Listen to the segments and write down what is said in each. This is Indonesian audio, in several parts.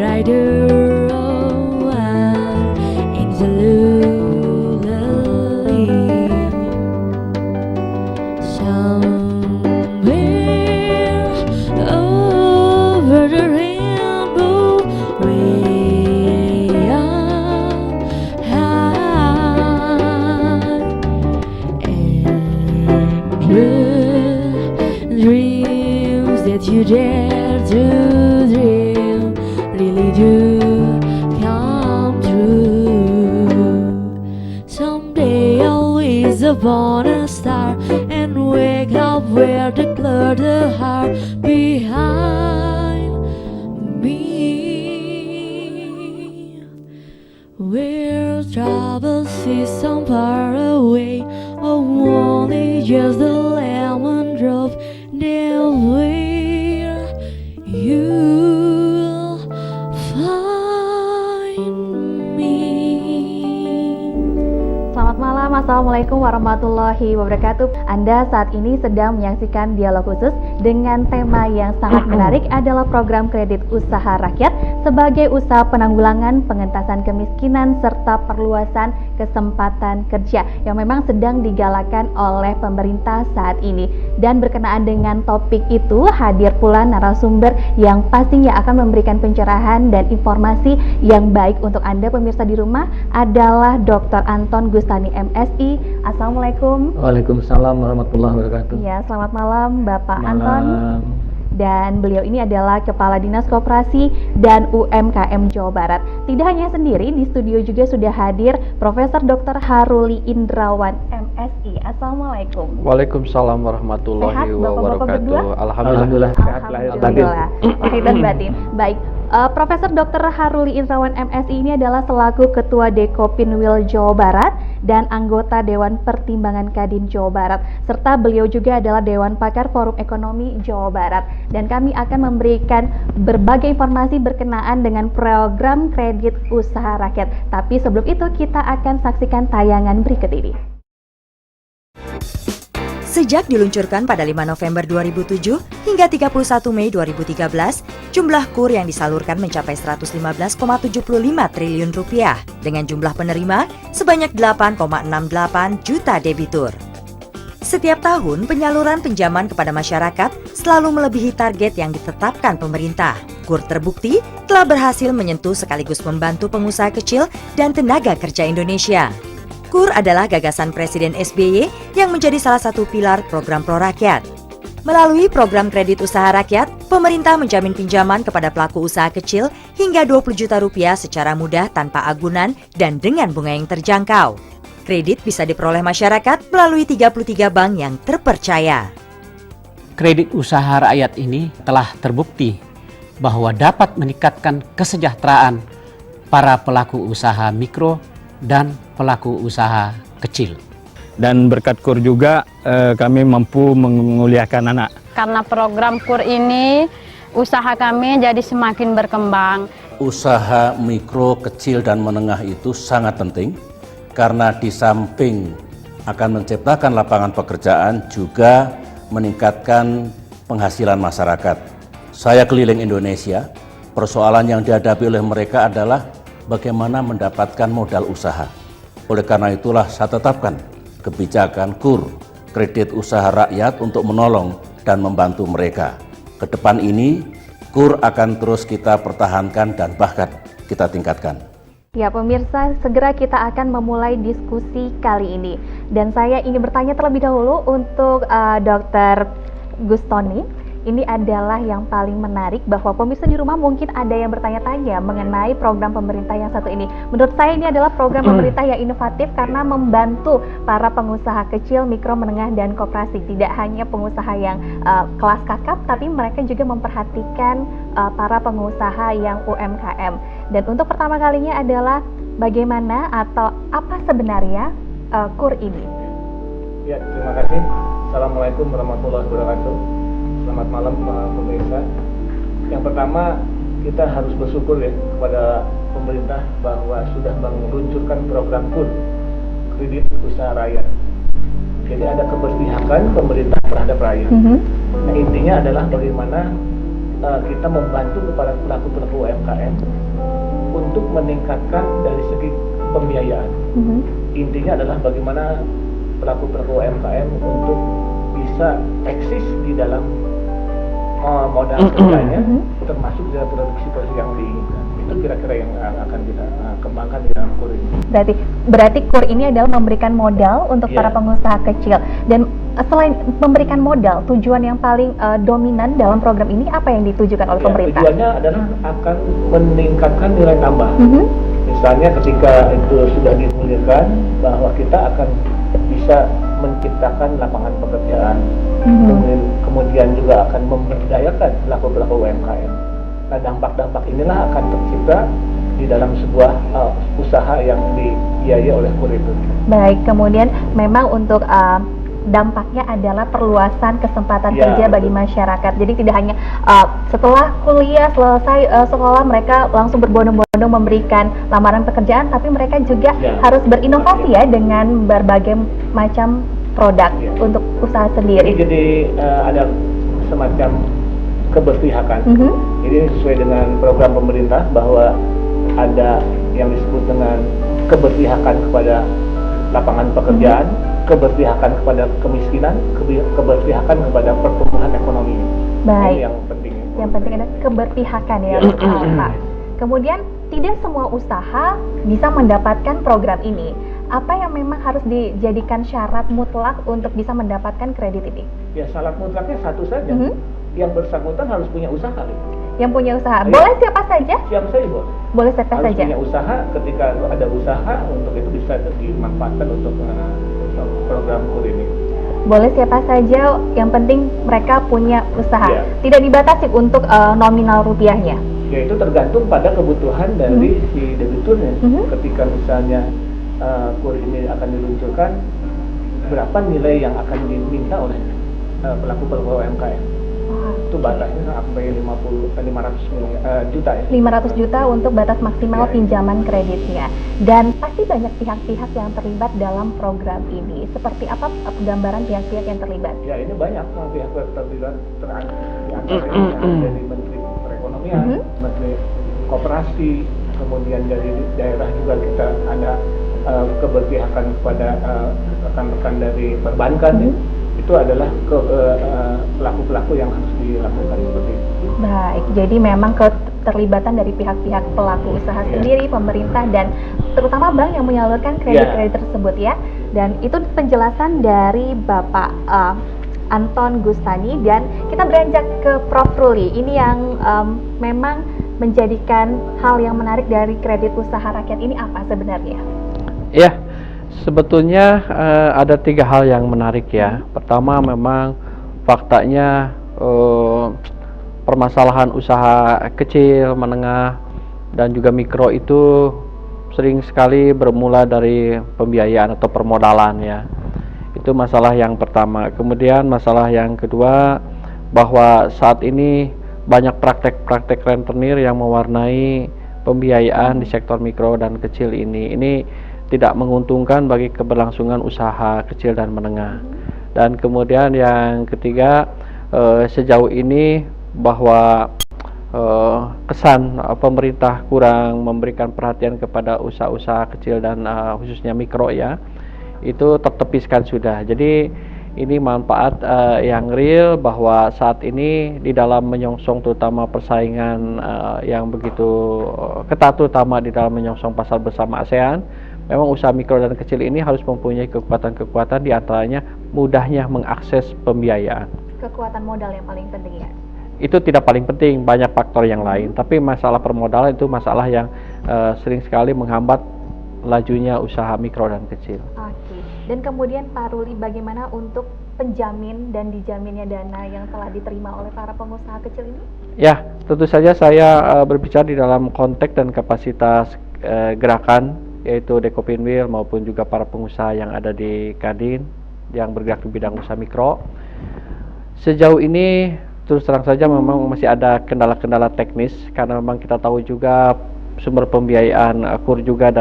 rider one absolutely somewhere over the rainbow way up high and dreams that you dare to dream really do come true. Someday I'll wish upon a star and wake up where the cloud heart behind me, where trouble seems so far away. Oh, only just the lemon drop there where you'll find me. Selamat malam, Assalamualaikum warahmatullahi wabarakatuh. Anda saat ini sedang menyaksikan dialog khusus dengan tema yang sangat menarik adalah program kredit usaha rakyat sebagai usaha penanggulangan pengentasan kemiskinan serta perluasan kesempatan kerja yang memang sedang digalakan oleh pemerintah saat ini. Dan berkenaan dengan topik itu hadir pula narasumber yang pastinya akan memberikan pencerahan dan informasi yang baik untuk Anda pemirsa di rumah adalah Dr. Anton Gustani MSI. Assalamualaikum. Waalaikumsalam warahmatullahi wabarakatuh. Ya, selamat malam Bapak Malam. Anton. Dan beliau ini adalah Kepala Dinas Koperasi dan UMKM Jawa Barat. Tidak hanya sendiri, di studio juga sudah hadir Profesor Dr. Haruli Indrawan MSI. Assalamualaikum. Waalaikumsalam warahmatullahi Sehat, Bapak-bapak wabarakatuh. berdua? Alhamdulillah sehat lahir dan batin. Alhamdulillah. Lahir dan batin. Baik. Profesor Dr. Haruli Indrawan MSI ini adalah selaku Ketua Dekopinwil Jawa Barat dan anggota Dewan Pertimbangan Kadin Jawa Barat, serta beliau juga adalah Dewan Pakar Forum Ekonomi Jawa Barat. Dan kami akan memberikan berbagai informasi berkenaan dengan program kredit usaha rakyat. Tapi sebelum itu kita akan saksikan tayangan berikut ini. Sejak diluncurkan pada 5 November 2007 hingga 31 Mei 2013, jumlah KUR yang disalurkan mencapai 115,75 triliun rupiah dengan jumlah penerima sebanyak 8,68 juta debitur. Setiap tahun, penyaluran pinjaman kepada masyarakat selalu melebihi target yang ditetapkan pemerintah. KUR terbukti telah berhasil menyentuh sekaligus membantu pengusaha kecil dan tenaga kerja Indonesia. KUR adalah gagasan Presiden SBY yang menjadi salah satu pilar program Pro Rakyat. Melalui program kredit usaha rakyat, pemerintah menjamin pinjaman kepada pelaku usaha kecil hingga 20 juta rupiah secara mudah tanpa agunan dan dengan bunga yang terjangkau. Kredit bisa diperoleh masyarakat melalui 33 bank yang terpercaya. Kredit usaha rakyat ini telah terbukti bahwa dapat meningkatkan kesejahteraan para pelaku usaha mikro dan pelaku usaha kecil. Dan berkat KUR juga kami mampu menguliakan anak. Karena program KUR ini, usaha kami jadi semakin berkembang. Usaha mikro, kecil, dan menengah itu sangat penting karena di samping akan menciptakan lapangan pekerjaan juga meningkatkan penghasilan masyarakat. Saya keliling Indonesia, persoalan yang dihadapi oleh mereka adalah bagaimana mendapatkan modal usaha. Oleh karena itulah saya tetapkan kebijakan KUR, kredit usaha rakyat untuk menolong dan membantu mereka. Ke depan ini, KUR akan terus kita pertahankan dan bahkan kita tingkatkan. Ya pemirsa, segera kita akan memulai diskusi kali ini. Dan saya ingin bertanya terlebih dahulu untuk Dr. Gustoni. Ini adalah yang paling menarik bahwa pemirsa di rumah mungkin ada yang bertanya-tanya mengenai program pemerintah yang satu ini. Menurut saya ini adalah program pemerintah yang inovatif karena membantu para pengusaha kecil, mikro, menengah, dan koperasi. Tidak hanya pengusaha yang kelas kakap, tapi mereka juga memperhatikan para pengusaha yang UMKM. Dan untuk pertama kalinya adalah bagaimana atau apa sebenarnya KUR ini? Ya, terima kasih. Assalamualaikum warahmatullahi wabarakatuh. Selamat malam pemirsa. Yang pertama, kita harus bersyukur ya kepada pemerintah bahwa sudah meluncurkan program KUR, kredit usaha rakyat. Jadi ada keberpihakan pemerintah terhadap rakyat. Nah, intinya adalah bagaimana kita membantu kepada pelaku-pelaku UMKM untuk meningkatkan dari segi pembiayaan. Intinya adalah bagaimana pelaku-pelaku UMKM untuk bisa eksis di dalam modal kerjanya, termasuk dalam produksi yang diinginkan. Itu kira-kira yang akan kita kembangkan di dalam KUR ini. Berarti KUR ini adalah memberikan modal untuk para pengusaha kecil. Dan selain memberikan modal, tujuan yang paling dominan dalam program ini apa yang ditujukan oleh pemerintah? Tujuannya adalah akan meningkatkan nilai tambah. Misalnya ketika itu sudah digulirkan, bahwa kita akan bisa menciptakan lapangan pekerjaan, kemudian juga akan memberdayakan pelaku-pelaku UMKM. Nah, dampak-dampak inilah akan tercipta di dalam sebuah usaha yang dibiayai oleh KUR itu. Baik, kemudian memang untuk dampaknya adalah perluasan kesempatan kerja bagi masyarakat. Jadi tidak hanya setelah kuliah selesai sekolah mereka langsung berbondong-bondong memberikan lamaran pekerjaan, tapi mereka juga harus berinovasi ya dengan berbagai macam produk untuk usaha sendiri. Jadi ada semacam keberpihakan. Ini sesuai dengan program pemerintah bahwa ada yang disebut dengan keberpihakan kepada lapangan pekerjaan, keberpihakan kepada kemiskinan, keberpihakan kepada pertumbuhan ekonomi. Baik. Ini yang penting. Yang penting adalah keberpihakan ya, Pak. Kemudian tidak semua usaha bisa mendapatkan program ini. Apa yang memang harus dijadikan syarat mutlak untuk bisa mendapatkan kredit ini? Ya, syarat mutlaknya satu saja. Yang bersangkutan harus punya usaha. Yang punya usaha. Boleh siapa saja? Siapa saja, Bos. Boleh siapa harus saja. Punya usaha, ketika ada usaha untuk itu bisa dimanfaatkan untuk program KUR ini. Boleh siapa saja, yang penting mereka punya usaha. Tidak dibatasi untuk nominal rupiahnya. Ya, itu tergantung pada kebutuhan dari si debiturnya. Ketika misalnya KUR ini akan diluncurkan, berapa nilai yang akan diminta oleh pelaku-pelaku UMKM? Itu batasnya sampai 500 juta ya. 500 juta untuk batas maksimal pinjaman kreditnya. Dan pasti banyak pihak-pihak yang terlibat dalam program ini. Seperti apa gambaran pihak-pihak yang terlibat? Ya, ini banyak pihak-pihak terlibat, dari Menteri Perekonomian, Menteri Koperasi, kemudian dari daerah juga kita ada keberpihakan kepada rekan-rekan dari perbankan. Itu adalah pelaku-pelaku yang harus dilakukan seperti itu. Baik, jadi memang keterlibatan dari pihak-pihak pelaku usaha sendiri, pemerintah, dan terutama bank yang menyalurkan kredit-kredit tersebut ya. Dan itu penjelasan dari Bapak Anton Gustani, dan kita beranjak ke Prof. Ruli. Ini yang memang menjadikan hal yang menarik dari kredit usaha rakyat ini apa sebenarnya? Ya, sebetulnya ada 3 hal yang menarik ya. Pertama, memang faktanya permasalahan usaha kecil, menengah, dan juga mikro itu sering sekali bermula dari pembiayaan atau permodalan ya. Itu masalah yang pertama. Kemudian masalah yang kedua, bahwa saat ini banyak praktek-praktek rentenir yang mewarnai pembiayaan di sektor mikro dan kecil ini. Ini tidak menguntungkan bagi keberlangsungan usaha kecil dan menengah. Dan kemudian yang ketiga, sejauh ini bahwa kesan pemerintah kurang memberikan perhatian kepada usaha-usaha kecil dan khususnya mikro ya, itu tertepiskan sudah. Jadi ini manfaat yang real, bahwa saat ini di dalam menyongsong terutama persaingan yang begitu ketat, terutama di dalam menyongsong pasar bersama ASEAN, memang usaha mikro dan kecil ini harus mempunyai kekuatan-kekuatan, diantaranya mudahnya mengakses pembiayaan. Kekuatan modal yang paling penting ya? Itu tidak paling penting, banyak faktor yang lain. Tapi masalah permodalan itu masalah yang sering sekali menghambat lajunya usaha mikro dan kecil. Oke. Dan kemudian Pak Ruli, bagaimana untuk penjamin dan dijaminnya dana yang telah diterima oleh para pengusaha kecil ini? Ya, tentu saja saya berbicara di dalam konteks dan kapasitas gerakan, yaitu Dekopinwil maupun juga para pengusaha yang ada di Kadin yang bergerak di bidang usaha mikro. Sejauh ini terus terang saja memang masih ada kendala-kendala teknis, karena memang kita tahu juga sumber pembiayaan KUR juga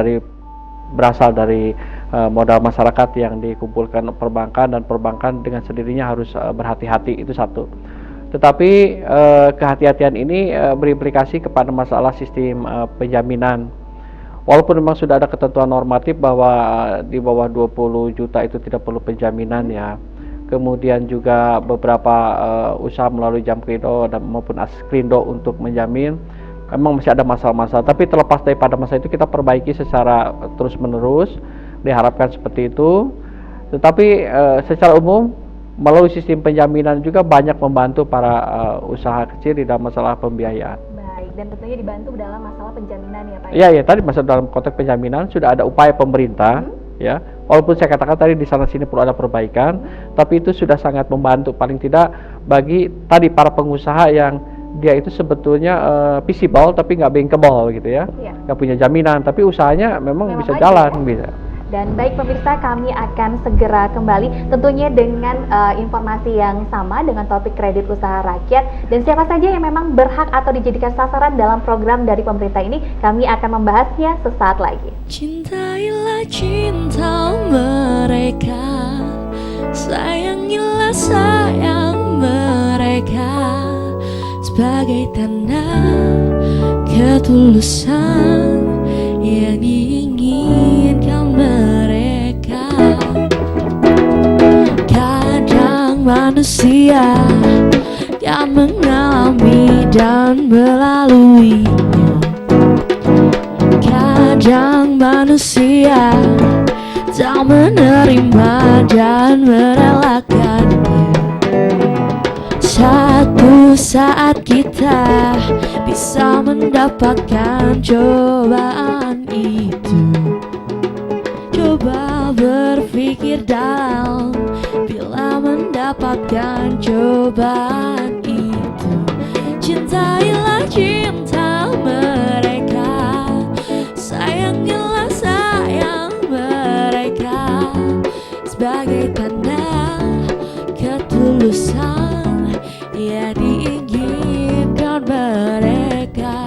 berasal dari modal masyarakat yang dikumpulkan perbankan, dan perbankan dengan sendirinya harus berhati-hati, itu satu. Tetapi kehati-hatian ini berimplikasi kepada masalah sistem penjaminan. Walaupun memang sudah ada ketentuan normatif bahwa di bawah 20 juta itu tidak perlu penjaminan ya. Kemudian juga beberapa usaha melalui Jamkrindo dan maupun Askrindo untuk menjamin, memang masih ada masalah-masalah. Tapi terlepas daripada masalah itu, kita perbaiki secara terus-menerus, diharapkan seperti itu. Tetapi secara umum melalui sistem penjaminan juga banyak membantu para usaha kecil di dalam masalah pembiayaan. Baik, dan tentunya dibantu dalam masalah penjaminan ya Pak? Iya, ya, tadi masuk dalam konteks penjaminan sudah ada upaya pemerintah, ya. Walaupun saya katakan tadi di sana sini perlu ada perbaikan, tapi itu sudah sangat membantu paling tidak bagi tadi para pengusaha yang dia itu sebetulnya visible tapi nggak bankable gitu ya, nggak punya jaminan, tapi usahanya memang bisa jalan, bisa. Dan baik pemirsa, kami akan segera kembali tentunya dengan informasi yang sama dengan topik kredit usaha rakyat dan siapa saja yang memang berhak atau dijadikan sasaran dalam program dari pemerintah ini. Kami akan membahasnya sesaat lagi. Cintailah cinta mereka, sayangilah sayang mereka, sebagai tanda ketulusan yang diinginkan mereka. Kadang manusia kan mengalami dan melaluinya. Kadang manusia tak menerima dan merelakannya. Satu saat kita bisa mendapatkan cobaan itu. Coba berpikir dalam bila mendapatkan cobaan itu. Cintailah cinta mereka, sayangilah sayang mereka, sebagai tanda ketulusan yang diinginkan mereka.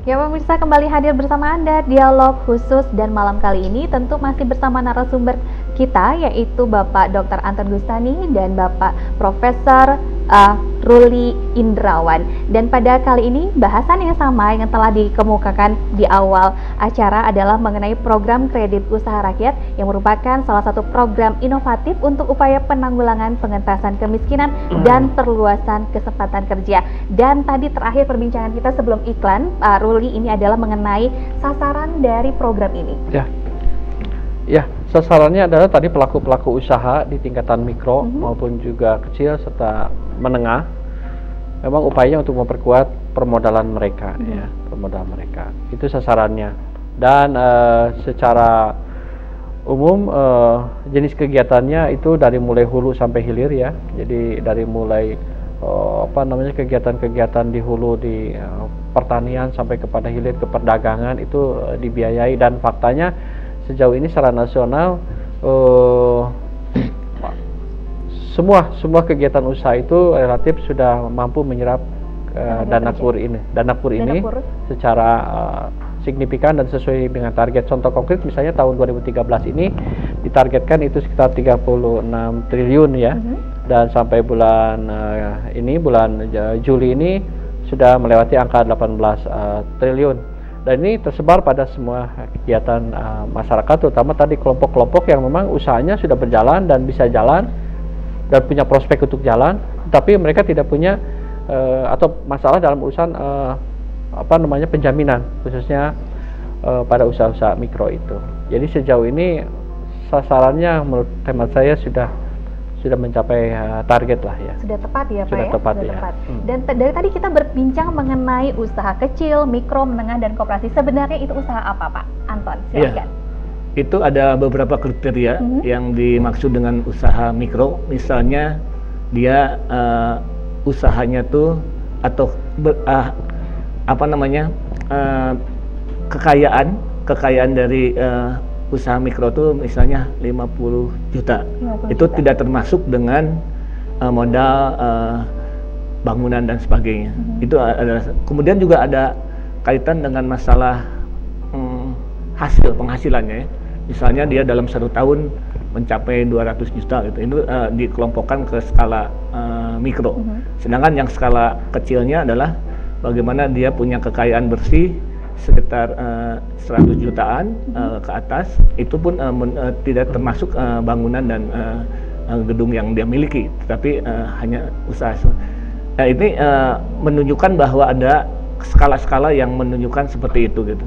Ya pemirsa, kembali hadir bersama Anda dialog khusus dan malam kali ini tentu masih bersama narasumber kita yaitu Bapak Dr. Anton Gustani dan Bapak Profesor Ruli Indrawan. Dan pada kali ini bahasan yang sama yang telah dikemukakan di awal acara adalah mengenai program kredit usaha rakyat yang merupakan salah satu program inovatif untuk upaya penanggulangan pengentasan kemiskinan dan perluasan kesempatan kerja. Dan tadi terakhir perbincangan kita sebelum iklan, Pak Ruli, ini adalah mengenai sasaran dari program ini. Ya, sasarannya adalah tadi pelaku-pelaku usaha di tingkatan mikro maupun juga kecil serta menengah. Memang upayanya untuk memperkuat permodalan mereka, ya, permodalan mereka. Itu sasarannya. Dan secara umum jenis kegiatannya itu dari mulai hulu sampai hilir ya. Jadi dari mulai kegiatan-kegiatan di hulu di pertanian sampai kepada hilir ke perdagangan itu dibiayai, dan faktanya sejauh ini secara nasional semua kegiatan usaha itu relatif sudah mampu menyerap dana kur ini secara signifikan dan sesuai dengan target. Contoh konkret misalnya tahun 2013 ini ditargetkan itu sekitar 36 triliun ya. Dan sampai bulan Juli ini sudah melewati angka 18 triliun. Dan ini tersebar pada semua kegiatan masyarakat, terutama tadi kelompok-kelompok yang memang usahanya sudah berjalan dan bisa jalan dan punya prospek untuk jalan, tapi mereka tidak punya atau masalah dalam urusan penjaminan, khususnya pada usaha-usaha mikro itu. Jadi sejauh ini sasarannya menurut hemat saya sudah sudah mencapai target lah ya. Sudah tepat ya Pak Sudah ya? tepat, Sudah ya. tepat. Dan dari tadi kita berbincang mengenai usaha kecil, mikro, menengah, dan koperasi. Sebenarnya itu usaha apa Pak Anton? Silakan. Itu ada beberapa kriteria yang dimaksud dengan usaha mikro. Misalnya dia usahanya tuh atau kekayaan dari usaha mikro tuh misalnya 50 juta. 50 Itu juta. tidak termasuk dengan modal bangunan dan sebagainya. Itu adalah. Kemudian juga ada kaitan dengan masalah penghasilannya ya. Misalnya dia dalam 1 tahun mencapai 200 juta gitu. Itu dikelompokkan ke skala mikro. Sedangkan yang skala kecilnya adalah bagaimana dia punya kekayaan bersih sekitar 100 jutaan ke atas. Itu pun tidak termasuk bangunan dan gedung yang dia miliki, tetapi hanya usaha. Ini menunjukkan bahwa ada skala-skala yang menunjukkan seperti itu gitu.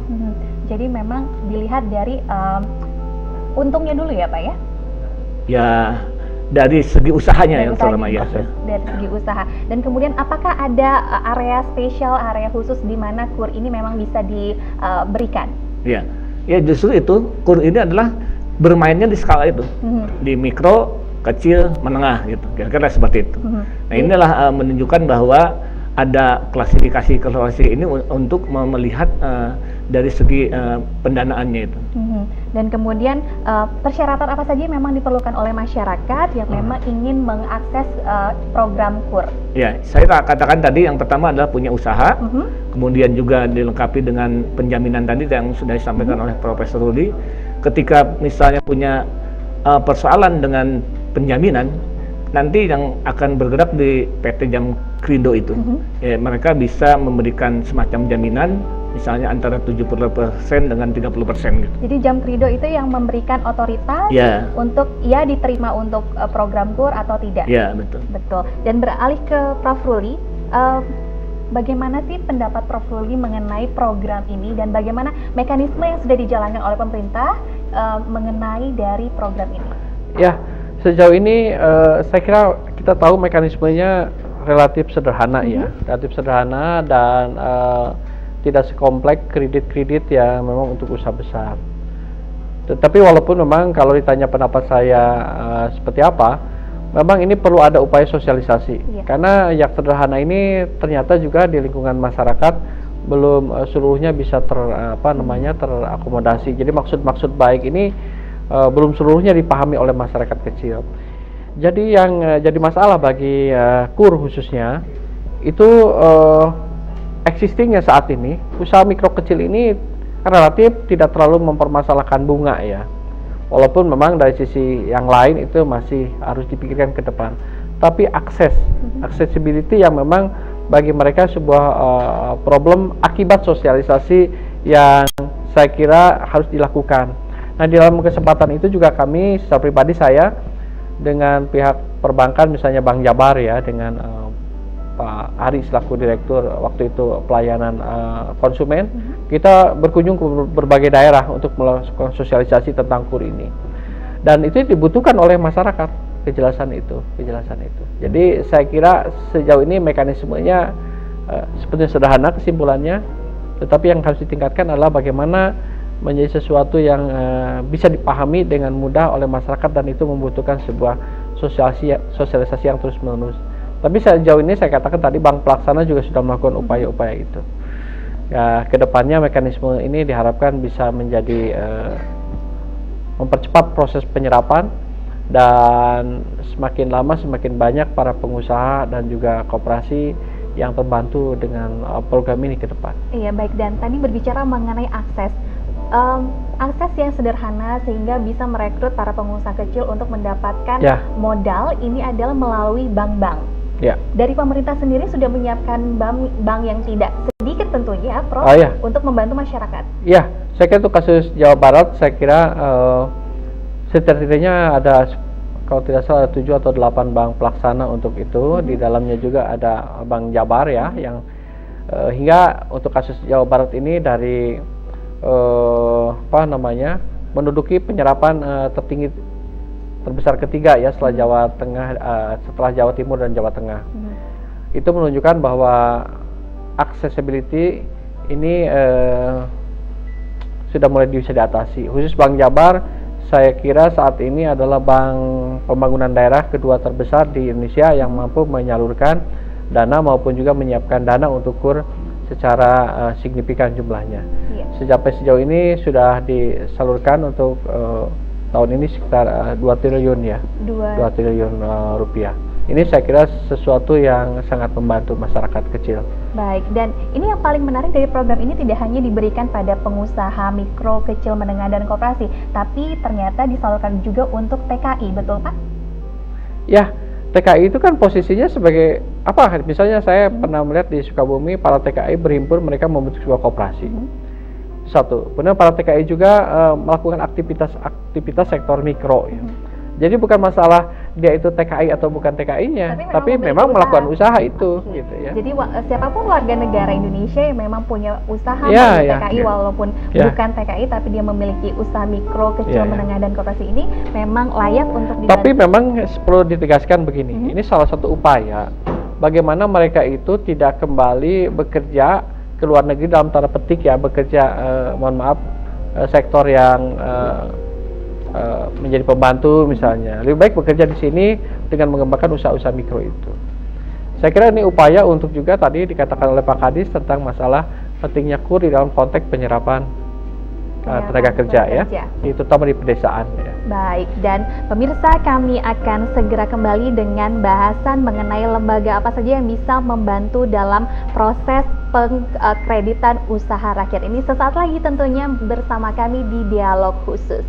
Jadi memang dilihat dari untungnya dulu ya Pak ya? Ya dari segi usahanya yang terutama ya. Dari segi usaha. Dan kemudian apakah ada area spesial, area khusus di mana KUR ini memang bisa diberikan? Ya, justru itu KUR ini adalah bermainnya di skala itu, di mikro, kecil, menengah gitu. Kira-kira seperti itu. Nah inilah menunjukkan bahwa ada klasifikasi ini untuk melihat dari segi pendanaannya itu. Dan kemudian persyaratan apa saja yang memang diperlukan oleh masyarakat yang memang ingin mengakses program KUR? Ya, saya katakan tadi yang pertama adalah punya usaha, kemudian juga dilengkapi dengan penjaminan tadi yang sudah disampaikan oleh Profesor Rudi. Ketika misalnya punya persoalan dengan penjaminan, nanti yang akan bergerak di PT Jamkrindo itu, ya, mereka bisa memberikan semacam jaminan, misalnya antara 70% dengan 30% gitu. Jadi Jamkrindo itu yang memberikan otoritas untuk diterima untuk program KUR atau tidak? Ya, betul. Betul. Dan beralih ke Prof. Ruli, bagaimana sih pendapat Prof. Ruli mengenai program ini dan bagaimana mekanisme yang sudah dijalankan oleh pemerintah mengenai dari program ini? Ya, sejauh ini saya kira kita tahu mekanismenya relatif sederhana ya, relatif sederhana dan tidak sekompleks kredit-kredit yang memang untuk usaha besar. Tetapi walaupun memang kalau ditanya pendapat saya seperti apa, memang ini perlu ada upaya sosialisasi. Karena yang sederhana ini ternyata juga di lingkungan masyarakat belum seluruhnya bisa terakomodasi. Jadi maksud baik ini belum seluruhnya dipahami oleh masyarakat kecil. Jadi yang jadi masalah bagi KUR khususnya itu existingnya saat ini usaha mikro kecil ini relatif tidak terlalu mempermasalahkan bunga ya. Walaupun memang dari sisi yang lain itu masih harus dipikirkan ke depan. Tapi accessibility yang memang bagi mereka sebuah problem akibat sosialisasi yang saya kira harus dilakukan. Nah, di dalam kesempatan itu juga kami secara pribadi saya dengan pihak perbankan misalnya Bank Jabar ya dengan Pak Ari selaku direktur waktu itu pelayanan konsumen, kita berkunjung ke berbagai daerah untuk melakukan sosialisasi tentang KUR ini. Dan itu dibutuhkan oleh masyarakat, kejelasan itu. Jadi saya kira sejauh ini mekanismenya sepertinya sederhana kesimpulannya, tetapi yang harus ditingkatkan adalah bagaimana menjadi sesuatu yang bisa dipahami dengan mudah oleh masyarakat dan itu membutuhkan sebuah sosialisasi yang terus-menerus. Tapi sejauh ini saya katakan tadi Bank Pelaksana juga sudah melakukan upaya-upaya itu. Ya, kedepannya mekanisme ini diharapkan bisa menjadi mempercepat proses penyerapan dan semakin lama semakin banyak para pengusaha dan juga koperasi yang terbantu dengan program ini ke depan. Iya baik, dan tadi berbicara mengenai akses yang sederhana sehingga bisa merekrut para pengusaha kecil untuk mendapatkan modal ini adalah melalui bank-bank. Dari pemerintah sendiri sudah menyiapkan bank yang tidak sedikit tentunya, Prof, untuk membantu masyarakat. Ya, saya kira untuk kasus Jawa Barat, saya kira setidaknya ada kalau tidak salah 7 atau 8 bank pelaksana untuk itu. Di dalamnya juga ada Bank Jabar ya, yang hingga untuk kasus Jawa Barat ini dari menduduki penyerapan terbesar ketiga ya setelah Jawa Tengah, setelah Jawa Timur dan Jawa Tengah. Itu menunjukkan bahwa accessibility ini sudah mulai bisa diatasi. Khusus Bank Jabar, saya kira saat ini adalah bank pembangunan daerah kedua terbesar di Indonesia yang mampu menyalurkan dana maupun juga menyiapkan dana untuk KUR secara signifikan jumlahnya. Sampai sejauh ini sudah disalurkan untuk tahun ini sekitar 2 triliun ya, 2 triliun rupiah. Ini saya kira sesuatu yang sangat membantu masyarakat kecil. Baik, dan ini yang paling menarik dari program ini tidak hanya diberikan pada pengusaha mikro, kecil, menengah, dan koperasi, tapi ternyata disalurkan juga untuk TKI, betul Pak? Ya, TKI itu kan posisinya sebagai apa? Misalnya saya pernah melihat di Sukabumi, para TKI berhimpun, mereka membentuk sebuah koperasi. Satu, kemudian para TKI juga melakukan aktivitas sektor mikro. Ya. Jadi bukan masalah dia itu TKI atau bukan TKI-nya, tapi memang melakukan usaha itu, gitu ya. Jadi siapapun warga negara Indonesia yang memang punya usaha TKI walaupun bukan TKI, tapi dia memiliki usaha mikro, kecil, menengah, dan koperasi ini memang layak untuk dibantu. Tapi memang perlu ditegaskan begini, ini salah satu upaya bagaimana mereka itu tidak kembali bekerja ke luar negeri dalam tanda petik ya, bekerja, mohon maaf, sektor yang menjadi pembantu misalnya, lebih baik bekerja di sini dengan mengembangkan usaha-usaha mikro itu. Saya kira ini upaya untuk juga tadi dikatakan oleh Pak Kadis tentang masalah pentingnya KUR di dalam konteks penyerapan tenaga kerja ya, terutama di pedesaan ya. Baik, dan pemirsa, kami akan segera kembali dengan bahasan mengenai lembaga apa saja yang bisa membantu dalam proses pengkreditan usaha rakyat ini sesaat lagi tentunya bersama kami di Dialog Khusus.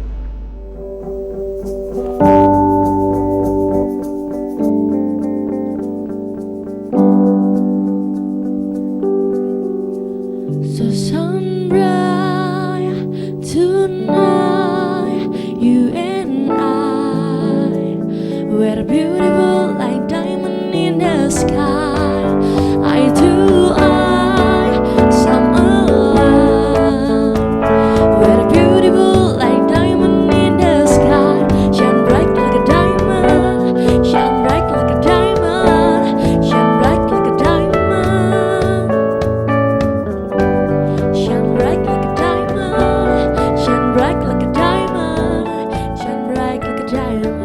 So sunrise tonight, you and I, we're beautiful like diamond in the sky. Eye to eye, summer love, we're beautiful like diamond in the sky. Shine bright like a diamond, shine bright like a diamond, shine bright like a diamond. Shine bright like a diamond, shine bright like a diamond, shine bright like a diamond.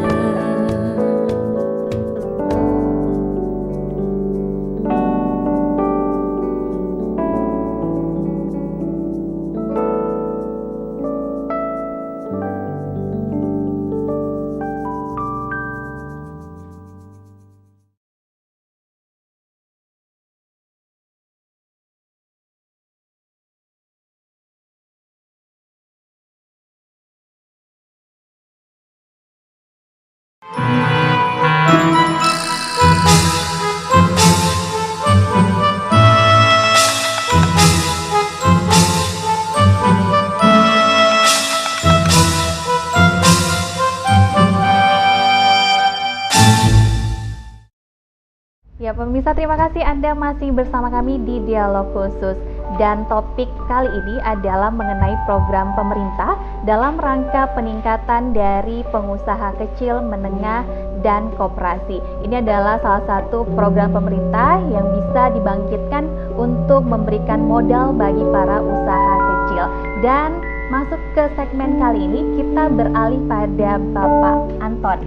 Ya pemirsa, terima kasih Anda masih bersama kami di Dialog Khusus. Dan topik kali ini adalah mengenai program pemerintah dalam rangka peningkatan dari pengusaha kecil, menengah, dan koperasi. Ini adalah salah satu program pemerintah yang bisa dibangkitkan untuk memberikan modal bagi para usaha kecil. Dan masuk ke segmen kali ini, kita beralih pada Bapak Anton.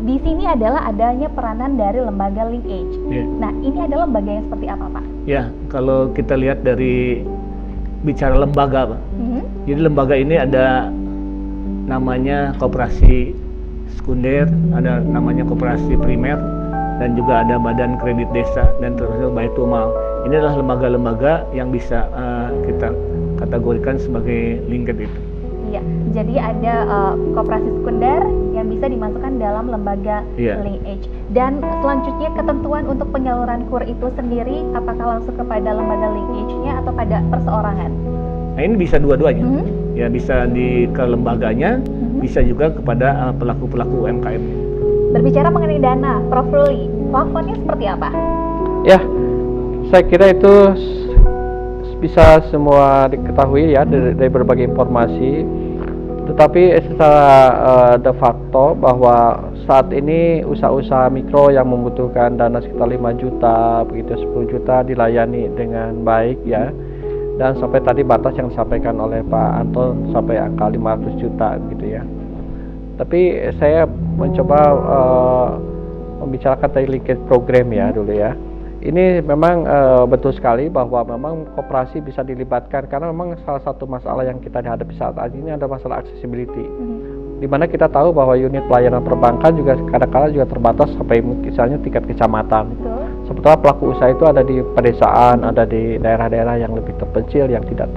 Di sini adalah adanya peranan dari lembaga Linkage. Nah, ini adalah lembaga yang seperti apa, Pak? Ya, kalau kita lihat dari bicara lembaga, Pak. Jadi lembaga ini ada namanya koperasi sekunder, ada namanya koperasi primer, dan juga ada badan kredit desa dan termasuk Baitumal. Ini adalah lembaga-lembaga yang bisa kita kategorikan sebagai linkage itu. Iya, jadi ada koperasi sekunder yang bisa dimasukkan dalam lembaga linkage. Dan selanjutnya ketentuan untuk penyaluran KUR itu sendiri, apakah langsung kepada lembaga linkage-nya atau pada perseorangan? Nah, ini bisa dua-duanya. Ya, bisa ke lembaganya, bisa juga kepada pelaku-pelaku UMKM. Berbicara mengenai dana, Prof. Ruli, plafonnya seperti apa? Ya, saya kira itu bisa semua diketahui ya dari berbagai informasi. Tetapi secara de facto bahwa saat ini usaha-usaha mikro yang membutuhkan dana sekitar 5 juta, begitu 10 juta dilayani dengan baik ya. Dan sampai tadi batas yang disampaikan oleh Pak Anton sampai angka 500 juta gitu ya. Tapi saya mencoba membicarakan tadi linkage program ya dulu ya. Ini memang betul sekali bahwa memang koperasi bisa dilibatkan karena memang salah satu masalah yang kita hadapi saat ini adalah masalah accessibility. Di mana kita tahu bahwa unit pelayanan perbankan juga kadang-kadang juga terbatas sampai misalnya tingkat kecamatan. Sebetulnya pelaku usaha itu ada di pedesaan, ada di daerah-daerah yang lebih terpencil yang tidak.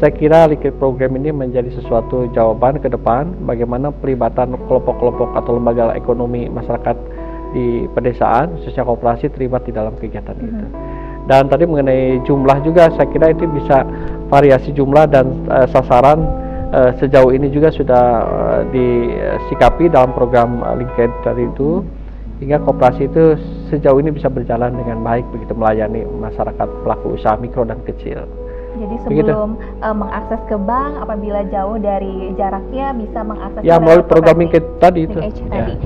Saya kira linkage program ini menjadi sesuatu jawaban ke depan bagaimana pelibatan kelompok-kelompok atau lembaga ekonomi masyarakat di pedesaan, khususnya koperasi terlibat di dalam kegiatan itu. Dan tadi mengenai jumlah juga, saya kira itu bisa variasi jumlah dan sasaran sejauh ini juga sudah disikapi dalam program linkage tadi itu, hingga koperasi itu sejauh ini bisa berjalan dengan baik begitu melayani masyarakat pelaku usaha mikro dan kecil. Jadi sebelum mengakses ke bank, apabila jauh dari jaraknya bisa mengakses ya melalui program koperasi. linkage tadi itu.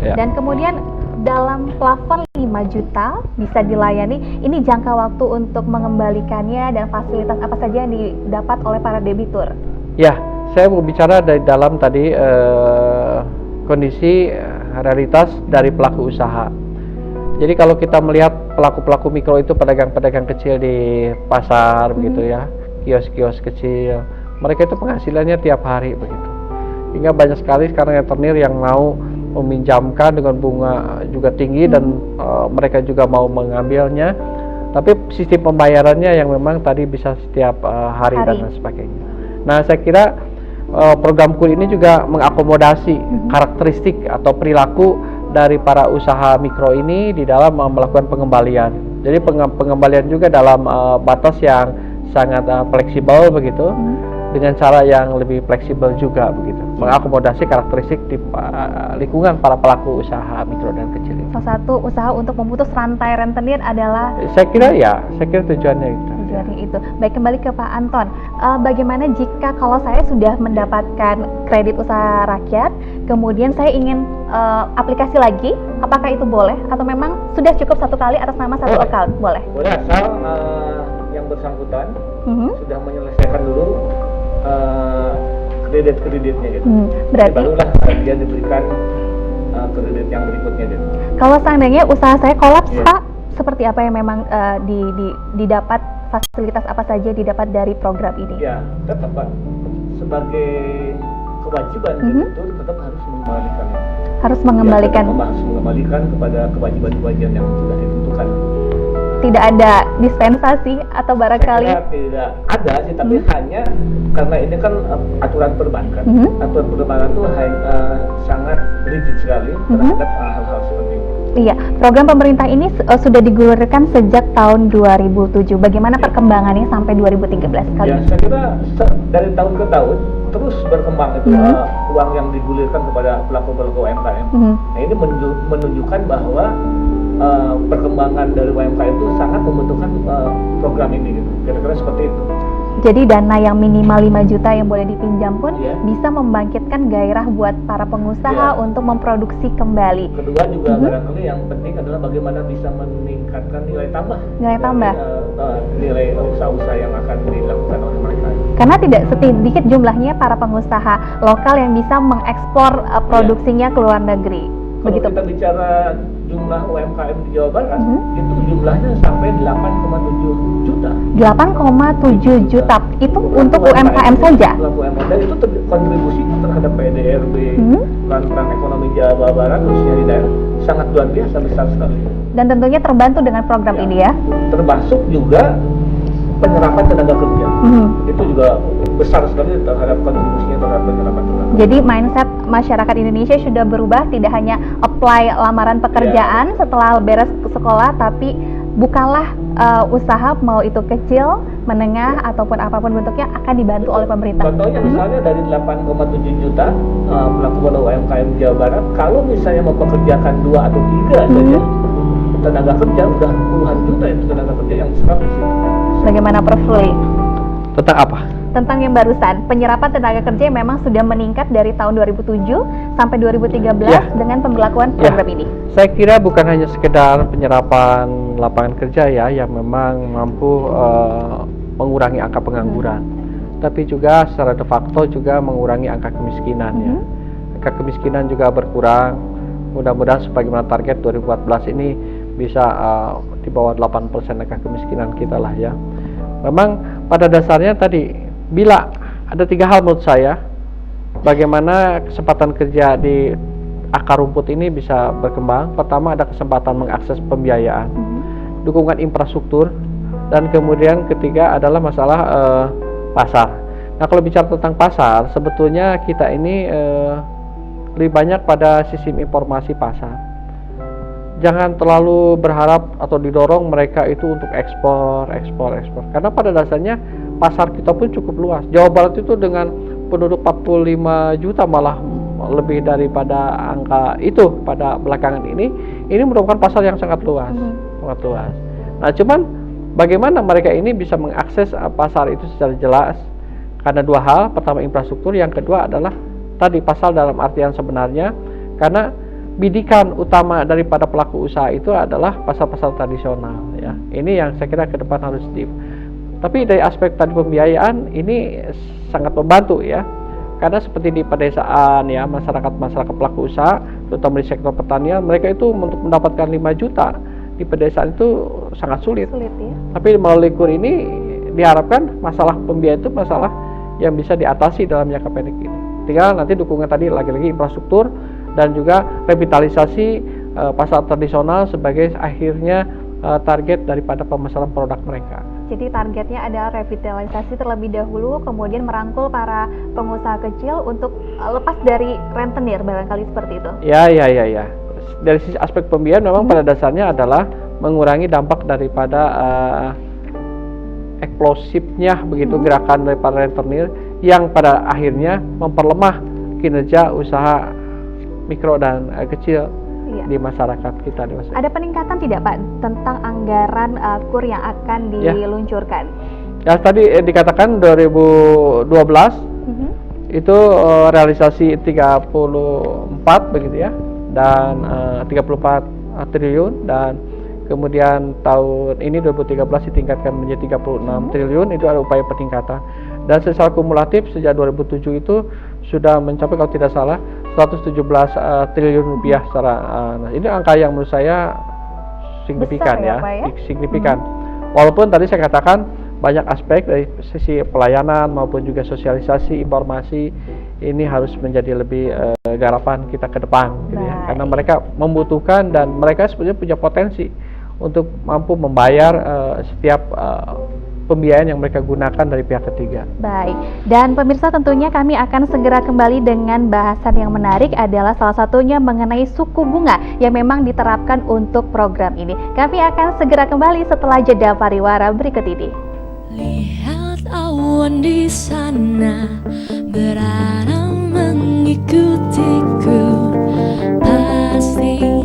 Ya. Dan kemudian dalam plafon 5 juta bisa dilayani, ini jangka waktu untuk mengembalikannya dan fasilitas apa saja yang didapat oleh para debitur? Ya, saya mau bicara dari dalam tadi kondisi realitas dari pelaku usaha. Jadi kalau kita melihat pelaku-pelaku mikro itu pedagang-pedagang kecil di pasar begitu ya, kios-kios kecil, mereka itu penghasilannya tiap hari begitu. Hingga banyak sekali sekarang rentenir yang mau meminjamkan dengan bunga juga tinggi dan mereka juga mau mengambilnya, tapi sistem pembayarannya yang memang tadi bisa setiap hari dan sebagainya. Nah, saya kira program KUR ini juga mengakomodasi karakteristik atau perilaku dari para usaha mikro ini di dalam melakukan pengembalian. Jadi pengembalian juga dalam batas yang sangat fleksibel begitu, dengan cara yang lebih fleksibel juga begitu, mengakomodasi karakteristik di lingkungan para pelaku usaha mikro dan kecil. Salah satu usaha untuk memutus rantai rentenir adalah, saya kira tujuannya itu. Tujuannya itu. Baik, kembali ke Pak Anton. Bagaimana jika kalau saya sudah mendapatkan kredit usaha rakyat, kemudian saya ingin aplikasi lagi, apakah itu boleh atau memang sudah cukup satu kali atas nama satu account? Boleh. Boleh asal yang bersangkutan sudah menyelesaikan dulu kredit-kreditnya gitu. Berarti barulah dia diberikan kredit yang berikutnya gitu. Kalau seandainya usaha saya kolaps, Pak, seperti apa yang memang didapat, fasilitas apa saja didapat dari program ini? Ya, tetap Pak, sebagai kewajiban debitur tetap harus mengembalikannya. Harus mengembalikan. Ya, harus mengembalikan kepada kewajiban-kewajiban yang sudah ditentukan. Tidak ada dispensasi atau barangkali? Tidak ada sih, tapi hanya karena ini kan aturan perbankan. Aturan perbankan itu sangat rigid sekali terhadap hal-hal seperti ini. Iya, program pemerintah ini sudah digulirkan sejak tahun 2007. Bagaimana perkembangannya sampai 2013 kali? Ya, saya kira dari tahun ke tahun terus berkembang itu uang yang digulirkan kepada pelaku-pelaku UMKM. Nah, ini menunjukkan bahwa perkembangan dari UMKM itu sangat membutuhkan program ini gitu. Kira-kira seperti itu. Jadi dana yang minimal 5 juta yang boleh dipinjam pun bisa membangkitkan gairah buat para pengusaha untuk memproduksi kembali. Kedua juga barangkali yang penting adalah bagaimana bisa meningkatkan nilai tambah. Nilai tambah. Nilai usaha-usaha yang akan dilakukan oleh mereka. Karena tidak sedikit jumlahnya para pengusaha lokal yang bisa mengekspor produksinya ke luar negeri. Kalau kita bicara jumlah UMKM di Jawa Barat, itu jumlahnya sampai 8,7 juta. 8,7 juta itu untuk UMKM saja? Dan itu kontribusinya terhadap PDRB, peran ekonomi Jawa Barat, khususnya di daerah, sangat luar biasa, besar sekali. Dan tentunya terbantu dengan program ini ya? Termasuk juga penyerapan tenaga kerja. Itu juga besar sekali terhadap kontribusinya terhadap penyerapan tenaga kerja. Jadi mindset masyarakat Indonesia sudah berubah, tidak hanya apply lamaran pekerjaan setelah beres sekolah, tapi bukalah usaha, mau itu kecil, menengah, ataupun apapun bentuknya, akan dibantu oleh pemerintah. Contohnya misalnya dari 8,7 juta pelaku UMKM Jawa Barat, kalau misalnya mempekerjakan 2 atau 3 saja tenaga kerja, udah puluhan juta itu tenaga kerja yang diserap di sini. Bagaimana Prof. Ruli? Tentang apa? tentang yang barusan, penyerapan tenaga kerja yang memang sudah meningkat dari tahun 2007 sampai 2013 dengan pemberlakuan program ini. Saya kira bukan hanya sekedar penyerapan lapangan kerja ya yang memang mampu mengurangi angka pengangguran, tapi juga secara de facto juga mengurangi angka kemiskinan ya. Angka kemiskinan juga berkurang. Mudah-mudahan sebagaimana target 2014 ini bisa di bawah 8% angka kemiskinan kita lah ya. Memang pada dasarnya tadi bila ada 3 hal menurut saya bagaimana kesempatan kerja di akar rumput ini bisa berkembang. Pertama, ada kesempatan mengakses pembiayaan, dukungan infrastruktur, dan kemudian ketiga adalah masalah pasar. Nah, kalau bicara tentang pasar, sebetulnya kita ini lebih banyak pada sistem informasi pasar. Jangan terlalu berharap atau didorong mereka itu untuk ekspor. Karena pada dasarnya pasar kita pun cukup luas. Jawa Barat itu dengan penduduk 45 juta malah lebih daripada angka itu pada belakangan ini merupakan pasar yang sangat luas. Nah, cuman bagaimana mereka ini bisa mengakses pasar itu secara jelas? Karena 2 hal, pertama infrastruktur, yang kedua adalah tadi pasar dalam artian sebenarnya, karena bidikan utama daripada pelaku usaha itu adalah pasar-pasar tradisional ya. Ini yang saya kira ke depan harus tapi dari aspek tadi pembiayaan ini sangat membantu ya. Karena seperti di pedesaan ya, masyarakat pelaku usaha terutama di sektor pertanian, mereka itu untuk mendapatkan 5 juta di pedesaan itu sangat sulit ya. Tapi melalui KUR ini diharapkan masalah pembiayaan itu masalah yang bisa diatasi dalam jangka pendek ini. Tinggal nanti dukungan tadi lagi-lagi infrastruktur dan juga revitalisasi pasar tradisional sebagai akhirnya target daripada pemasaran produk mereka. Jadi targetnya adalah revitalisasi terlebih dahulu, kemudian merangkul para pengusaha kecil untuk lepas dari rentenir, barangkali seperti itu. Ya. Dari sisi aspek pembiayaan memang pada dasarnya adalah mengurangi dampak daripada eksplosifnya begitu gerakan daripada rentenir yang pada akhirnya memperlemah kinerja usaha mikro dan kecil di masyarakat kita. Ada peningkatan tidak Pak tentang anggaran KUR yang akan diluncurkan? Ya tadi dikatakan 2012 itu realisasi 34 begitu ya, dan 34 triliun, dan kemudian tahun ini 2013 ditingkatkan menjadi 36 triliun, itu ada upaya peningkatan. Dan secara kumulatif sejak 2007 itu sudah mencapai kalau tidak salah 117 triliun rupiah secara nah ini angka yang menurut saya signifikan ya, signifikan. Walaupun tadi saya katakan banyak aspek dari sisi pelayanan maupun juga sosialisasi informasi ini harus menjadi lebih garapan kita ke depan gitu ya. Karena mereka membutuhkan dan mereka sebenarnya punya potensi untuk mampu membayar setiap pembiayaan yang mereka gunakan dari pihak ketiga. Baik, dan pemirsa tentunya kami akan segera kembali dengan bahasan yang menarik adalah salah satunya mengenai suku bunga yang memang diterapkan untuk program ini. Kami akan segera kembali setelah jeda pariwara berikut ini. Lihat awan di sana berarang mengikutiku, pasti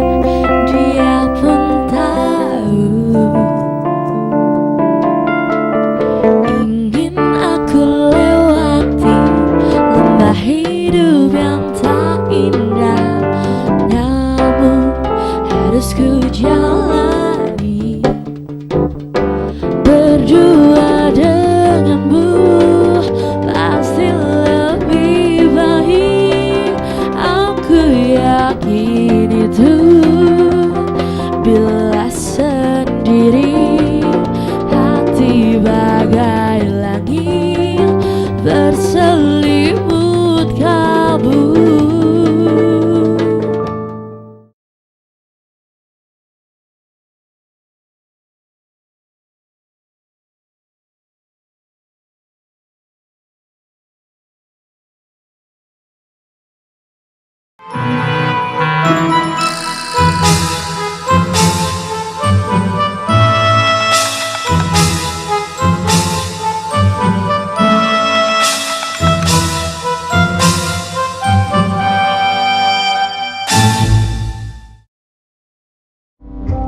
dia pun tahu. Ingin aku lewati lembah hidup yang tak indah, namun harus ku jalani berdua denganmu, pasti lebih baik. Aku yakin itu bila sendiri hati bagai langit berselimut kabut.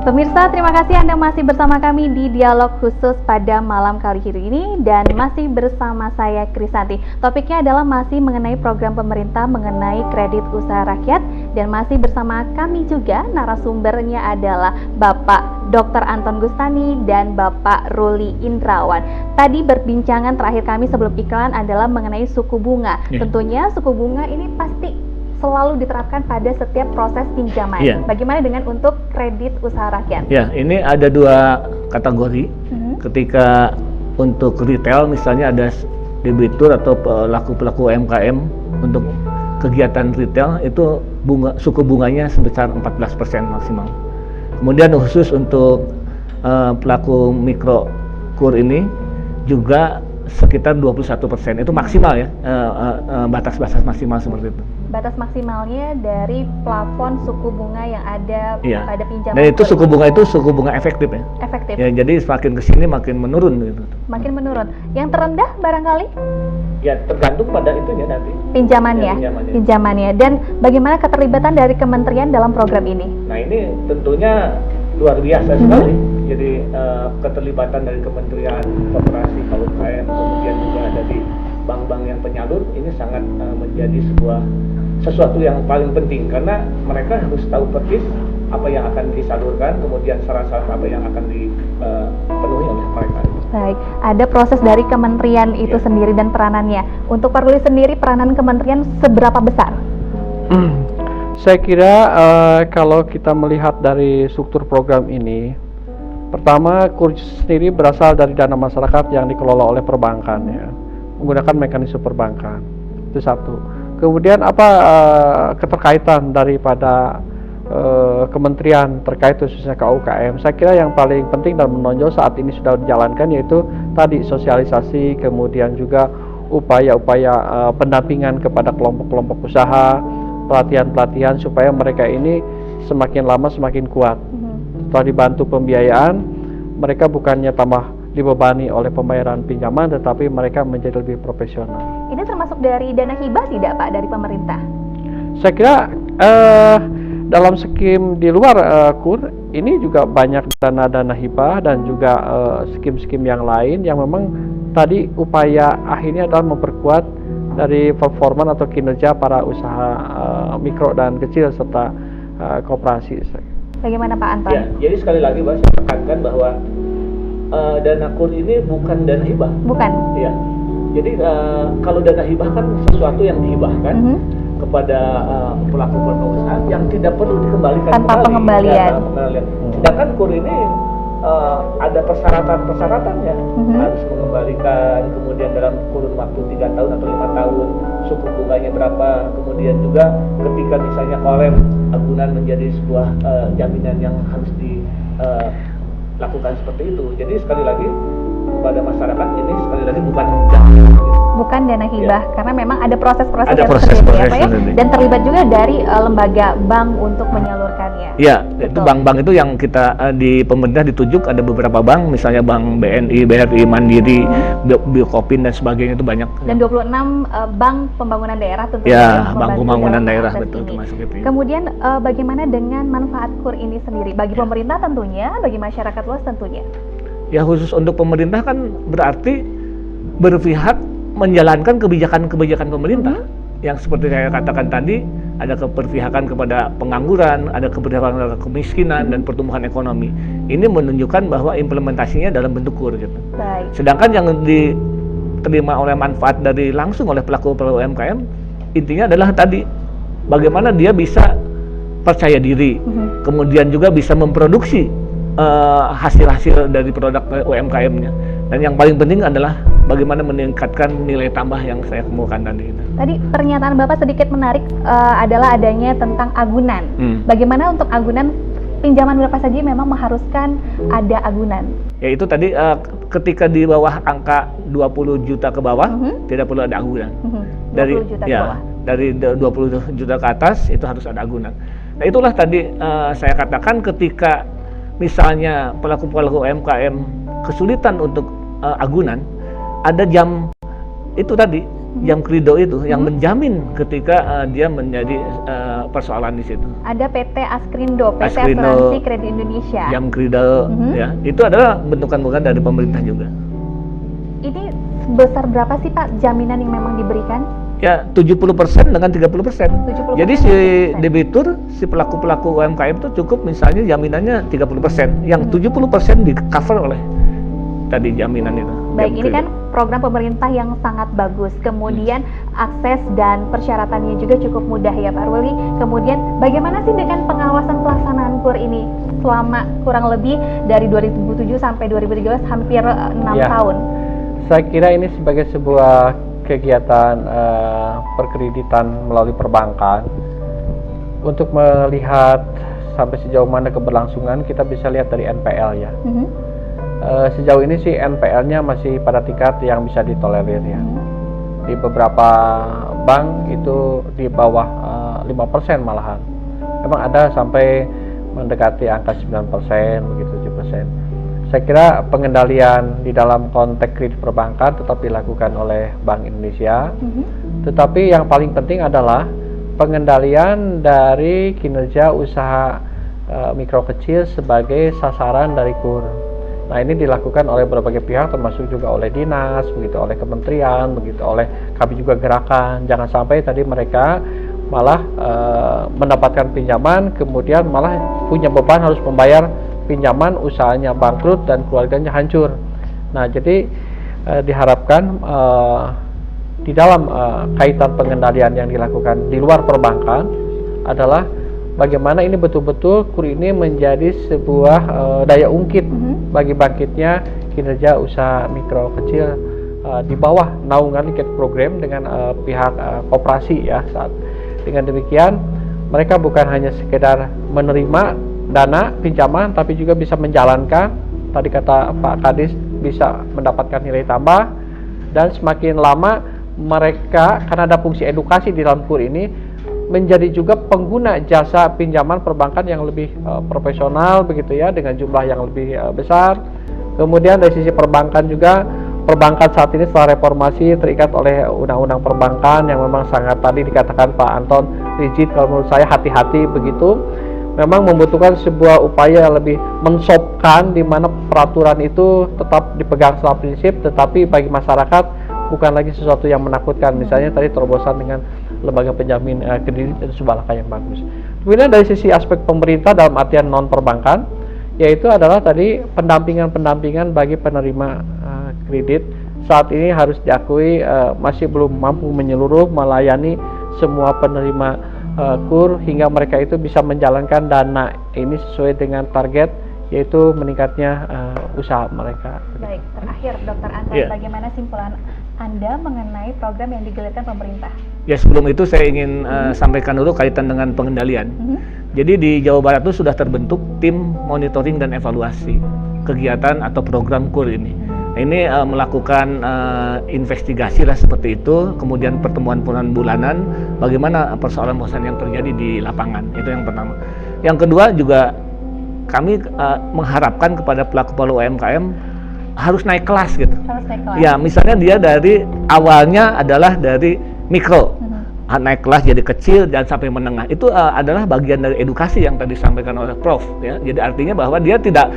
Pemirsa, terima kasih Anda masih bersama kami di dialog khusus pada malam kali ini dan masih bersama saya Krisanti. Topiknya adalah masih mengenai program pemerintah mengenai kredit usaha rakyat dan masih bersama kami juga narasumbernya adalah Bapak Dr. Anton Gustani dan Bapak Ruli Indrawan. Tadi berbincangan terakhir kami sebelum iklan adalah mengenai suku bunga. Tentunya suku bunga ini pasti selalu diterapkan pada setiap proses pinjaman. Bagaimana dengan untuk kredit usaha rakyat? Ya, ini ada dua kategori. Ketika untuk retail misalnya ada debitur atau pelaku-pelaku UMKM untuk kegiatan retail itu suku bunganya sebesar 14% maksimal. Kemudian khusus untuk pelaku mikro kur ini juga sekitar 21%. Itu maksimal ya, batas-batas maksimal seperti itu. Batas maksimalnya dari plafon suku bunga yang ada pada pinjaman. Dan itu suku bunga itu suku bunga efektif ya. Efektif. Ya, jadi semakin kesini makin menurun gitu. Makin menurun. Yang terendah barangkali? Ya tergantung pada itunya nanti. Pinjamannya. Pinjamannya. Dan bagaimana keterlibatan dari kementerian dalam program ini? Nah ini tentunya luar biasa sekali. Jadi keterlibatan dari Kementerian Koperasi KUKM, kemudian juga dari bank-bank yang penyalur ini sangat menjadi sesuatu yang paling penting karena mereka harus tahu persis apa yang akan disalurkan, kemudian syarat-syarat apa yang akan dipenuhi oleh mereka. Baik, ada proses dari kementerian itu sendiri dan peranannya. Untuk Pak Ruli sendiri, peranan kementerian seberapa besar? Saya kira kalau kita melihat dari struktur program ini, pertama KUR sendiri berasal dari dana masyarakat yang dikelola oleh perbankan ya, menggunakan mekanisme perbankan. Itu satu. Kemudian apa keterkaitan daripada kementerian terkait khususnya KUKM? Saya kira yang paling penting dan menonjol saat ini sudah dijalankan yaitu tadi sosialisasi, kemudian juga upaya-upaya pendampingan kepada kelompok-kelompok usaha, pelatihan-pelatihan supaya mereka ini semakin lama semakin kuat. Setelah dibantu pembiayaan, mereka bukannya tambah dibebani oleh pembayaran pinjaman, tetapi mereka menjadi lebih profesional. Ini termasuk dari dana hibah tidak Pak dari pemerintah? Saya kira dalam skim di luar KUR ini juga banyak dana-dana hibah dan juga skim-skim yang lain yang memang tadi upaya akhirnya adalah memperkuat dari performa atau kinerja para usaha mikro dan kecil serta koperasi. Bagaimana Pak Anton? Ya, jadi sekali lagi Pak, saya tekankan bahwa dana KUR ini bukan dana hibah. Bukan. Ya. Jadi kalau dana hibah kan sesuatu yang dihibahkan kepada pelaku-pelaku usaha yang tidak perlu dikembalikan tanpa pengembalian. Ya, sedangkan KUR ini ada persyaratan-persyaratannya, harus mengembalikan, kemudian dalam kurun waktu 3 tahun atau 5 tahun, suku bunganya berapa, kemudian juga ketika misalnya kolem agunan menjadi sebuah jaminan yang harus dilakukan seperti itu. Jadi sekali lagi kepada masyarakat ini sekali lagi bukan dana hibah karena memang ada proses-proses yang sendiri ya, dan terlibat juga dari lembaga bank untuk menyalurkannya. Iya, itu bank-bank itu yang kita di pemerintah ditunjuk ada beberapa bank, misalnya Bank BNI, BRI, Mandiri, Biokopin dan sebagainya itu banyak. Dan 26 bank pembangunan daerah tentunya. Ya, bank pembangunan daerah betul termasuk itu. Ya. Kemudian bagaimana dengan manfaat KUR ini sendiri bagi pemerintah tentunya, bagi masyarakat luas tentunya? Ya khusus untuk pemerintah kan berarti berpihak menjalankan kebijakan-kebijakan pemerintah yang seperti saya katakan tadi, ada keberpihakan kepada pengangguran, ada keberpihakan kepada kemiskinan dan pertumbuhan ekonomi. Ini menunjukkan bahwa implementasinya dalam bentuk KUR gitu. Baik. Sedangkan yang diterima oleh manfaat dari langsung oleh pelaku-pelaku UMKM intinya adalah tadi bagaimana dia bisa percaya diri, kemudian juga bisa memproduksi hasil-hasil dari produk UMKM-nya. Dan yang paling penting adalah bagaimana meningkatkan nilai tambah yang saya kemukakan tadi. Tadi pernyataan Bapak sedikit menarik adalah adanya tentang agunan. Bagaimana untuk agunan pinjaman berapa saja memang mengharuskan ada agunan? Ya itu tadi ketika di bawah angka 20 juta ke bawah tidak perlu ada agunan. Dari 20 juta ke bawah. Dari 20 juta ke atas itu harus ada agunan. Nah itulah tadi saya katakan ketika misalnya pelaku-pelaku UMKM kesulitan untuk agunan, ada jam itu tadi Jam Krido itu yang menjamin ketika dia menjadi persoalan di situ. Ada PT Askrindo, PT Askrindo, Asuransi Kredit Indonesia. Jam Krido, ya itu adalah bentukan-bentukan dari pemerintah juga. Ini sebesar berapa sih Pak jaminan yang memang diberikan? Ya 70% dengan 30%. 70% Jadi si debitur, si pelaku-pelaku UMKM itu cukup misalnya jaminannya 30%, yang 70% di cover oleh tadi jaminan itu. Baik, ini kan program pemerintah yang sangat bagus. Kemudian akses dan persyaratannya juga cukup mudah ya Pak Ruli. Kemudian bagaimana sih dengan pengawasan pelaksanaan KUR ini selama kurang lebih dari 2007 sampai 2013 hampir 6 tahun? Saya kira ini sebagai sebuah kegiatan perkreditan melalui perbankan. Untuk melihat sampai sejauh mana keberlangsungan, kita bisa lihat dari NPL ya. Sejauh ini sih NPL-nya masih pada tingkat yang bisa ditolerir ya. Di beberapa bank itu di bawah 5% malahan. Memang ada sampai mendekati angka 9%, begitu 7%. Saya kira pengendalian di dalam konteks kredit perbankan tetap dilakukan oleh Bank Indonesia. Tetapi yang paling penting adalah pengendalian dari kinerja usaha mikro kecil sebagai sasaran dari KUR. Nah, ini dilakukan oleh berbagai pihak, termasuk juga oleh dinas, begitu, oleh kementerian, begitu, oleh kami juga gerakan. Jangan sampai tadi mereka malah mendapatkan pinjaman, kemudian malah punya beban harus membayar pinjaman, usahanya bangkrut dan keluarganya hancur. Nah, jadi diharapkan di dalam kaitan pengendalian yang dilakukan di luar perbankan adalah bagaimana ini betul-betul KUR ini menjadi sebuah daya ungkit bagi bangkitnya kinerja usaha mikro kecil di bawah naungan Liket Program dengan pihak koperasi ya. Dengan demikian mereka bukan hanya sekedar menerima dana pinjaman, tapi juga bisa menjalankan, tadi kata Pak Kadis, bisa mendapatkan nilai tambah, dan semakin lama mereka, karena ada fungsi edukasi di dalam KUR ini, menjadi juga pengguna jasa pinjaman perbankan yang lebih profesional begitu ya, dengan jumlah yang lebih besar. Kemudian dari sisi perbankan juga, perbankan saat ini setelah reformasi terikat oleh undang-undang perbankan yang memang sangat, tadi dikatakan Pak Anton, rigid, kalau menurut saya hati-hati begitu. Memang membutuhkan sebuah upaya lebih mensopkan, di mana peraturan itu tetap dipegang secara prinsip, tetapi bagi masyarakat bukan lagi sesuatu yang menakutkan. Misalnya tadi terobosan dengan lembaga penjamin kredit itu sebuah langkah yang bagus. Kemudian dari sisi aspek pemerintah dalam artian non perbankan, yaitu adalah tadi pendampingan bagi penerima kredit. Saat ini harus diakui masih belum mampu menyeluruh melayani semua penerima KUR hingga mereka itu bisa menjalankan dana ini sesuai dengan target, yaitu meningkatnya usaha mereka. Baik, terakhir Dr. Anton, bagaimana simpulan Anda mengenai program yang digulirkan pemerintah? Ya, sebelum itu saya ingin sampaikan dulu kaitan dengan pengendalian. Jadi di Jawa Barat itu sudah terbentuk tim monitoring dan evaluasi kegiatan atau program KUR ini. Ini melakukan investigasi lah seperti itu, kemudian pertemuan bulanan, bagaimana persoalan-persoalan yang terjadi di lapangan, itu yang pertama. Yang kedua juga kami mengharapkan kepada pelaku-pelaku UMKM harus naik kelas gitu. Harus naik kelas. Ya, misalnya dia dari awalnya adalah dari mikro, naik kelas jadi kecil dan sampai menengah. Itu adalah bagian dari edukasi yang tadi disampaikan oleh Prof. Ya, jadi artinya bahwa dia tidak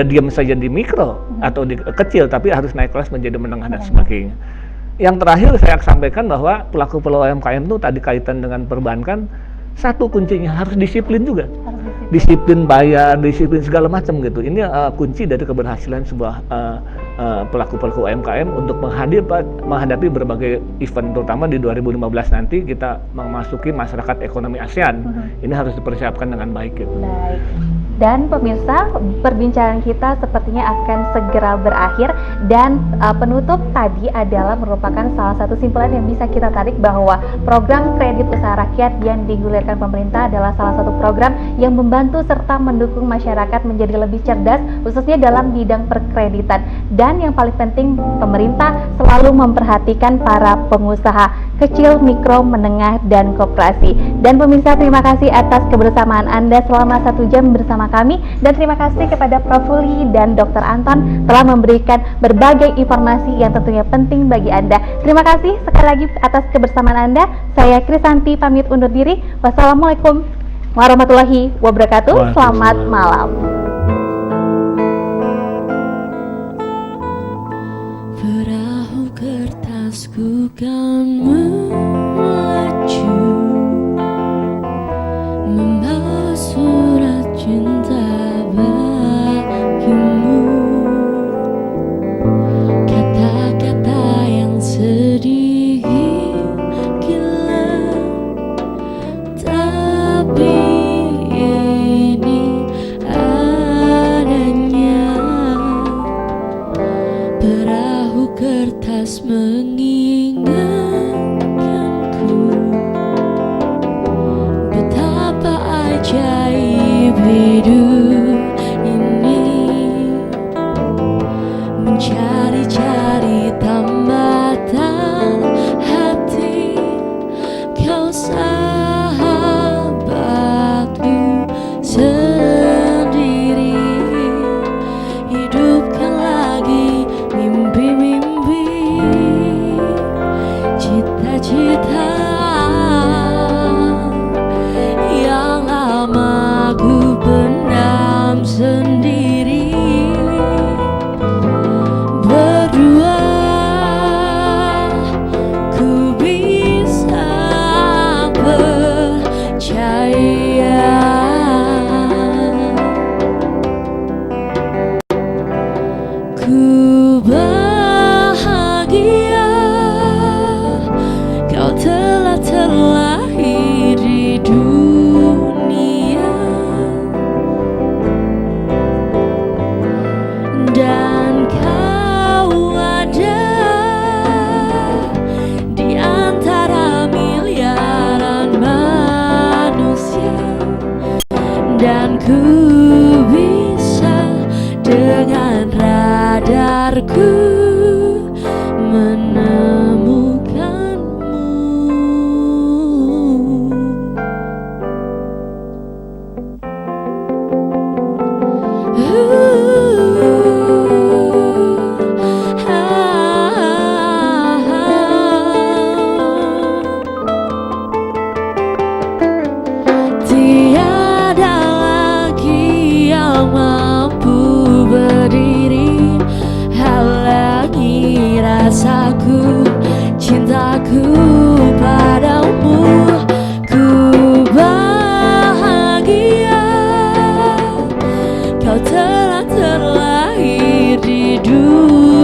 diam saja di mikro atau di kecil, tapi harus naik kelas menjadi menengah dan sebagainya. Yang terakhir saya sampaikan bahwa pelaku-pelaku UMKM itu tadi kaitan dengan perbankan, satu kuncinya harus disiplin juga. Disiplin bayar, disiplin segala macam gitu. Ini kunci dari keberhasilan sebuah pelaku-pelaku UMKM untuk menghadapi berbagai event, terutama di 2015 nanti kita memasuki masyarakat ekonomi ASEAN. Ini harus dipersiapkan dengan baik gitu. Baik. Dan pemirsa, perbincangan kita sepertinya akan segera berakhir, dan penutup tadi adalah merupakan salah satu simpulan yang bisa kita tarik bahwa program kredit usaha rakyat yang digulirkan pemerintah adalah salah satu program yang membantu serta mendukung masyarakat menjadi lebih cerdas, khususnya dalam bidang perkreditan. Dan Dan yang paling penting, pemerintah selalu memperhatikan para pengusaha kecil, mikro, menengah, dan koperasi. Dan pemirsa, terima kasih atas kebersamaan Anda selama 1 jam bersama kami. Dan terima kasih kepada Prof. Fuli dan Dr. Anton telah memberikan berbagai informasi yang tentunya penting bagi Anda. Terima kasih sekali lagi atas kebersamaan Anda. Saya Krisanti pamit undur diri. Wassalamualaikum warahmatullahi wabarakatuh. Selamat malam. Perahu kertasku kan melaju, membawa surat cinta bagimu. Kata-kata yang sedikit gila, tapi ini adanya. Perahu kertas mengingatkanku betapa ajaib hidup ini, mencari-cari tambatan hati. Kau sahabatku sendiri, hidupkan lagi mimpi-mimpi, cita-cita yang lama ku pendam sendiri. Berdua ku bisa percaya, ku bahagia kau telah terlahir di dunia, dan kau ada di antara miliaran manusia, dan ku bisa dengan radarku menemukanmu. Tiada lagi yang mampu berdiri halangi rasaku, cintaku padamu. Ku bahagia kau telah terlahir di dunia,